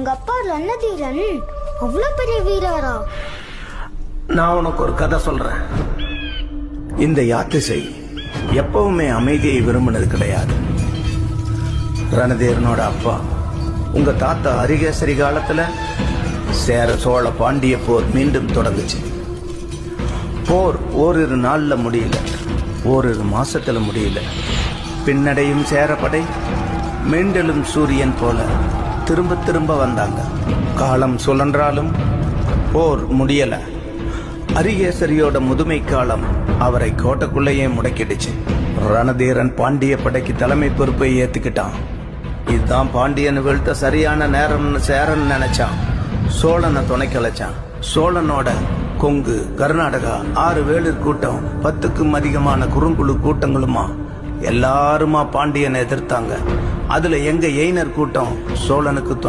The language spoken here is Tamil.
எங்க அப்பா ரணதீரன் அவ்வளவு பெரிய வீரரா? நான் உனக்கு ஒரு கதை சொல்றேன். இந்த யாத்திசை எப்பவுமே அமைதியை விரும்பினது கிடையாது. ரணதீரனோட அப்பா உங்க தாத்தா அரிகேசரி காலத்துல சேர சோழ பாண்டிய போர் மீண்டும் தொடங்குச்சு. போர் ஓரிரு நாள்ல முடியல, ஓரிரு மாசத்துல முடியல. பின்னடையும் சேரப்படை மீண்டலும் சூரியன் போல திரும்ப திரும்ப வந்தாங்க. காலம் சுழன்றாலும் போர் முடியல. அரிகேசரியோட முதுமை காலம் அவரை கோட்டைக்குள்ளேயே முடக்கிடுச்சு. ரணதீரன் பாண்டிய படைக்கு தலைமை பொறுப்பை ஏத்துக்கிட்டான். இதுதான் பாண்டியன் வீழ்த்த சரியான நேரம்னு சேரன் நினைச்சான். சோழனை துணை கலைச்சான். சோழனோட கொங்கு, கர்நாடகா 6 வேளிர் கூட்டம், 10க்கும் அதிகமான குறுங்குழு கூட்டங்களுமா எல்லாருமா பாண்டியனை எதிர்த்தாங்க. அதுல எங்க எய்னர் கூட்டம் சோழனுக்கு துணை